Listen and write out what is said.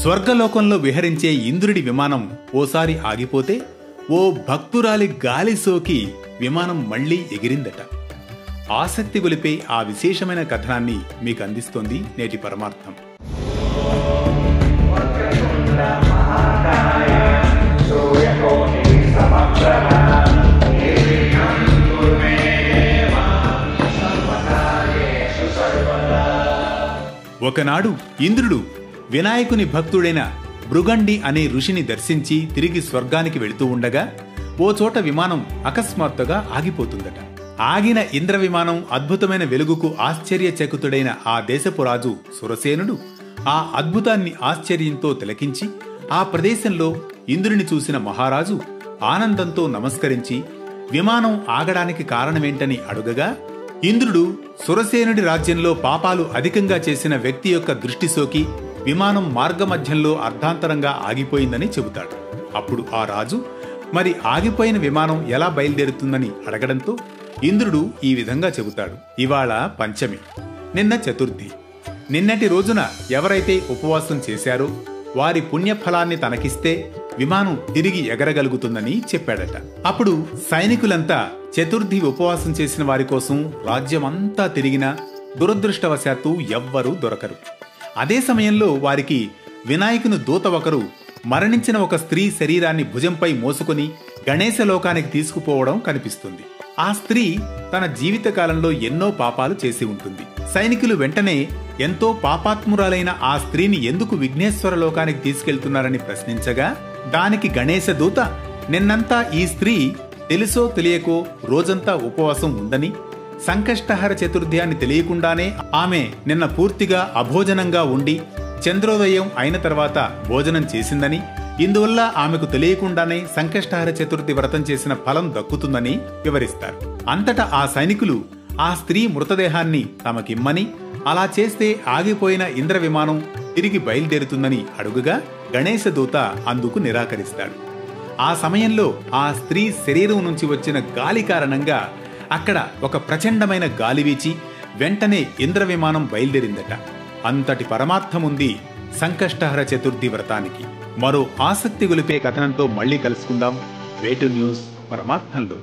స్వర్గలోకంలో విహరించే ఇంద్రుడి విమానం ఓసారి ఆగిపోతే ఓ భక్తురాలి గాలి సోకి విమానం మళ్లీ ఎగిరిందట. ఆసక్తి గొలిపే ఆ విశేషమైన కథనాన్ని మీకు అందిస్తోంది నేటి పరమార్థం. ఒకనాడు ఇంద్రుడు వినాయకుని భక్తుడైన భృగండి అనే ఋషిని దర్శించి తిరిగి స్వర్గానికి వెళుతూ ఉండగా ఓ చోట విమానం అకస్మాత్తుగా ఆగిపోతుందట. ఆగిన ఇంద్ర విమానం అద్భుతమైన వెలుగుకు ఆశ్చర్యచకితుడైన ఆ దేశపు రాజు సురసేనుడు ఆ అద్భుతాన్ని ఆశ్చర్యంతో తిలకించి ఆ ప్రదేశంలో ఇంద్రుని చూసిన మహారాజు ఆనందంతో నమస్కరించి విమానం ఆగడానికి కారణమేంటని అడుగగా ఇంద్రుడు సురసేనుడి రాజ్యంలో పాపాలు అధికంగా చేసిన వ్యక్తి యొక్క దృష్టి సోకి విమానం మార్గమధ్యంలో అర్ధాంతరంగా ఆగిపోయిందని చెబుతాడు. అప్పుడు ఆ రాజు మరి ఆగిపోయిన విమానం ఎలా బయలుదేరుతుందని అడగడంతో ఇంద్రుడు ఈ విధంగా చెబుతాడు. ఇవాళ పంచమి, నిన్న చతుర్థి. నిన్నటి రోజున ఎవరైతే ఉపవాసం చేశారో వారి పుణ్యఫలాన్ని తనకిస్తే విమానం తిరిగి ఎగరగలుగుతుందని చెప్పాడట. అప్పుడు సైనికులంతా చతుర్థి ఉపవాసం చేసిన వారి కోసం రాజ్యమంతా తిరిగినా దురదృష్టవశాత్తు ఎవ్వరూ దొరకరు. అదే సమయంలో వారికి వినాయకుని దూత ఒకరు మరణించిన ఒక స్త్రీ శరీరాన్ని భుజంపై మోసుకొని గణేశలోకానికి తీసుకుపోవడం కనిపిస్తుంది. ఆ స్త్రీ తన జీవితకాలంలో ఎన్నో పాపాలు చేసి ఉంటుంది. సైనికులు వెంటనే ఎంతో పాపాత్మురాలైన ఆ స్త్రీని ఎందుకు విఘ్నేశ్వర లోకానికి తీసుకెళ్తున్నారని ప్రశ్నించగా దానికి గణేశ దూత నిన్నంతా ఈ స్త్రీ తెలుసో తెలియకో రోజంతా ఉపవాసం ఉందని, సంకష్టహర చతుర్థి తెలియకుండానే ఆమె నిన్న పూర్తిగా అభోజనంగా ఉండి చంద్రోదయం అయిన తర్వాత భోజనం చేసిందని, ఇందువల్ల ఆమెకు తెలియకుండానే సంకష్టహర చతుర్థి వ్రతం చేసిన ఫలం దక్కుతుందని వివరిస్తారు. అంతటా ఆ సైనికులు ఆ స్త్రీ మృతదేహాన్ని తమకిమ్మని, అలా చేస్తే ఆగిపోయిన ఇంద్ర విమానం తిరిగి బయలుదేరుతుందని అడుగుగా గణేశదూత అందుకు నిరాకరిస్తాడు. ఆ సమయంలో ఆ స్త్రీ శరీరం నుంచి వచ్చిన గాలి కారణంగా అక్కడ ఒక ప్రచండమైన గాలి వీచి వెంటనే ఇంద్ర విమానం బయలుదేరిందట. అంతటి పరమార్థముంది సంకష్టహర చతుర్థి వ్రతానికి. మరో ఆసక్తి గొలిపే కథనంతో మళ్ళీ కలుసుకుందాం. వేటు న్యూస్ పరమార్థంలో.